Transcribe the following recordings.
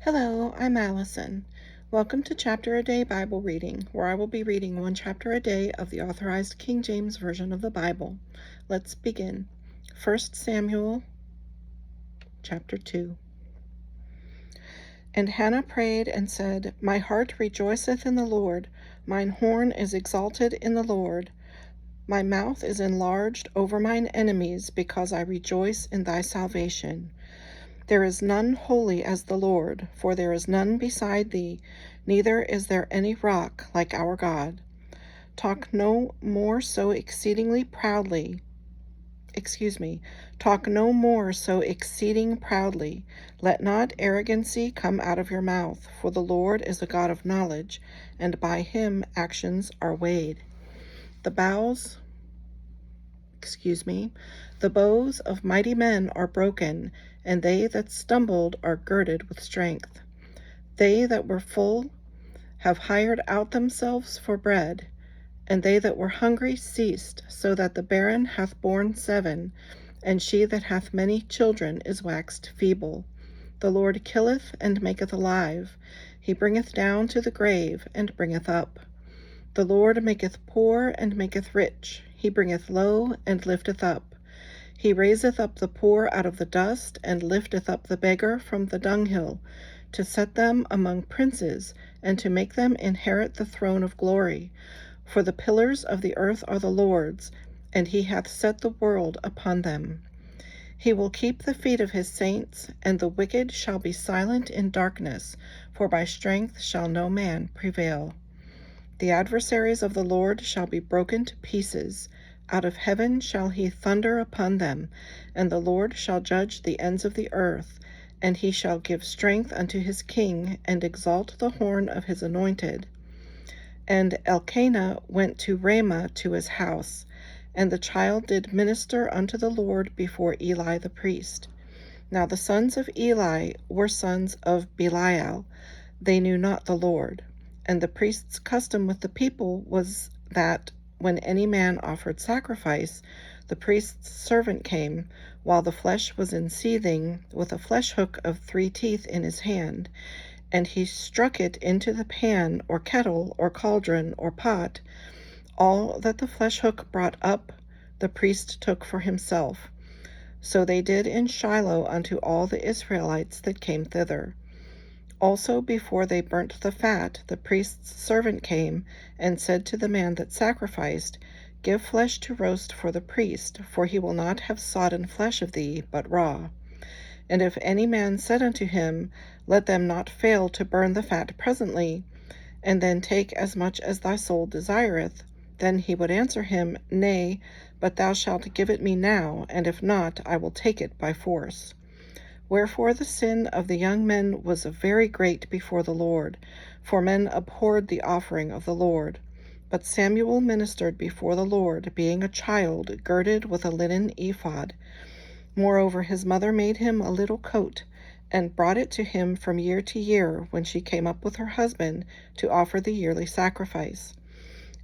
Hello, I'm Allison. Welcome to Chapter a Day Bible Reading, where I will be reading one chapter a day of the Authorized King James Version of the Bible. Let's begin. 1 Samuel, chapter 2. And Hannah prayed and said, My heart rejoiceth in the Lord, mine horn is exalted in the Lord. My mouth is enlarged over mine enemies, because I rejoice in thy salvation. There is none holy as the Lord, for there is none beside thee, neither is there any rock like our God. Talk no more so exceeding proudly. Let not arrogancy come out of your mouth, for the Lord is a God of knowledge, and by him actions are weighed. The bows of mighty men are broken, and they that stumbled are girded with strength. They that were full have hired out themselves for bread, and they that were hungry ceased, so that the barren hath borne 7, and she that hath many children is waxed feeble. The Lord killeth and maketh alive. He bringeth down to the grave, and bringeth up. The Lord maketh poor and maketh rich. He bringeth low and lifteth up. He raiseth up the poor out of the dust, and lifteth up the beggar from the dunghill, to set them among princes, and to make them inherit the throne of glory. For the pillars of the earth are the Lord's, and he hath set the world upon them. He will keep the feet of his saints, and the wicked shall be silent in darkness, for by strength shall no man prevail. The adversaries of the Lord shall be broken to pieces. Out of heaven shall he thunder upon them, and the Lord shall judge the ends of the earth, and he shall give strength unto his king, and exalt the horn of his anointed. And Elkanah went to Ramah to his house, and the child did minister unto the Lord before Eli the priest. Now the sons of Eli were sons of Belial. They knew not the Lord. And the priest's custom with the people was that when any man offered sacrifice, the priest's servant came, while the flesh was in seething, with a flesh hook of 3 teeth in his hand, and he struck it into the pan, or kettle, or cauldron, or pot. All that the flesh hook brought up, the priest took for himself. So they did in Shiloh unto all the Israelites that came thither. Also before they burnt the fat, the priest's servant came, and said to the man that sacrificed, Give flesh to roast for the priest, for he will not have sodden flesh of thee, but raw. And if any man said unto him, Let them not fail to burn the fat presently, and then take as much as thy soul desireth, then he would answer him, Nay, but thou shalt give it me now, and if not, I will take it by force. Wherefore the sin of the young men was very great before the Lord, for men abhorred the offering of the Lord. But Samuel ministered before the Lord, being a child, girded with a linen ephod. Moreover his mother made him a little coat, and brought it to him from year to year, when she came up with her husband to offer the yearly sacrifice.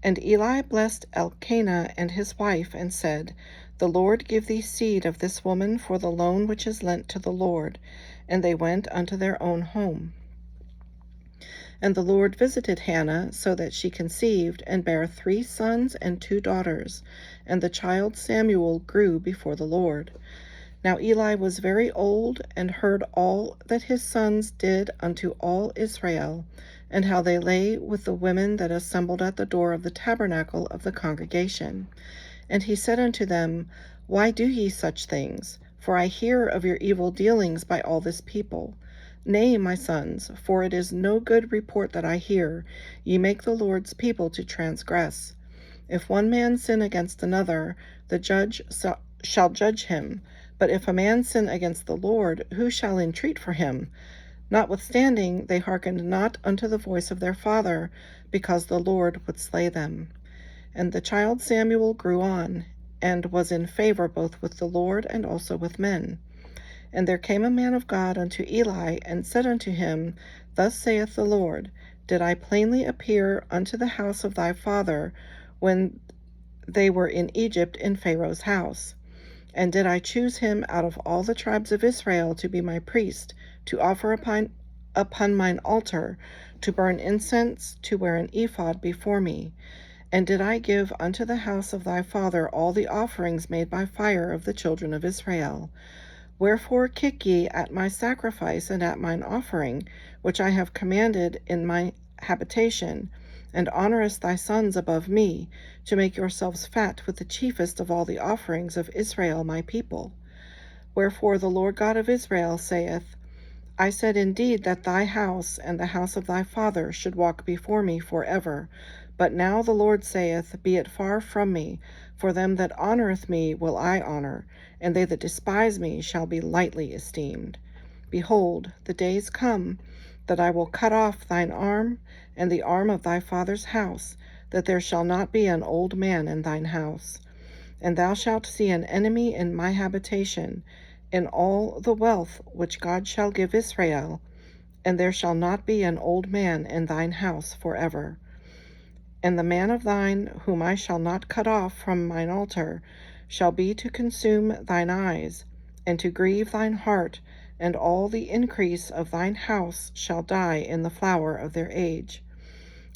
And Eli blessed Elkanah and his wife, and said, The Lord give thee seed of this woman for the loan which is lent to the Lord. And they went unto their own home. And the Lord visited Hannah, so that she conceived, and bare 3 sons and 2 daughters. And the child Samuel grew before the Lord. Now Eli was very old, and heard all that his sons did unto all Israel, and how they lay with the women that assembled at the door of the tabernacle of the congregation. And he said unto them, Why do ye such things? For I hear of your evil dealings by all this people. Nay, my sons, for it is no good report that I hear. Ye make the Lord's people to transgress. If one man sin against another, the judge shall judge him. But if a man sin against the Lord, who shall entreat for him? Notwithstanding, they hearkened not unto the voice of their father, because the Lord would slay them. And the child Samuel grew on, and was in favor both with the Lord and also with men. And there came a man of God unto Eli, and said unto him, Thus saith the Lord, Did I plainly appear unto the house of thy father, when they were in Egypt in Pharaoh's house? And did I choose him out of all the tribes of Israel to be my priest, to offer upon mine altar, to burn incense, to wear an ephod before me. And did I give unto the house of thy father all the offerings made by fire of the children of Israel? Wherefore kick ye at my sacrifice and at mine offering, which I have commanded in my habitation, and honorest thy sons above me, to make yourselves fat with the chiefest of all the offerings of Israel my people? Wherefore the Lord God of Israel saith, I said indeed that thy house and the house of thy father should walk before me for ever. But now the Lord saith, Be it far from me, for them that honoureth me will I honour, and they that despise me shall be lightly esteemed. Behold, the days come that I will cut off thine arm and the arm of thy father's house, that there shall not be an old man in thine house. And thou shalt see an enemy in my habitation, in all the wealth which God shall give Israel, and there shall not be an old man in thine house for ever. And the man of thine, whom I shall not cut off from mine altar, shall be to consume thine eyes, and to grieve thine heart, and all the increase of thine house shall die in the flower of their age.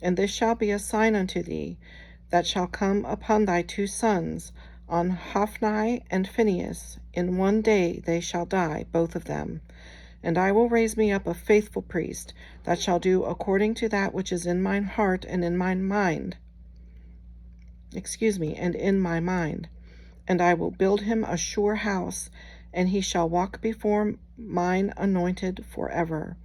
And this shall be a sign unto thee, that shall come upon thy two sons, on Hophni and Phinehas. In one day they shall die, both of them. And I will raise me up a faithful priest, that shall do according to that which is in mine heart and in mine mind. And in my mind. And I will build him a sure house, and he shall walk before mine anointed forever.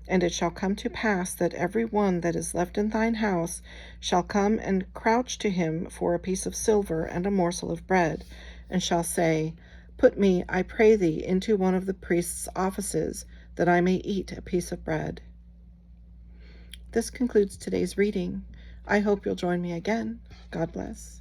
And it shall come to pass that every one that is left in thine house shall come and crouch to him for a piece of silver and a morsel of bread, and shall say, Put me, I pray thee, into one of the priest's offices, that I may eat a piece of bread. This concludes today's reading. I hope you'll join me again. God bless.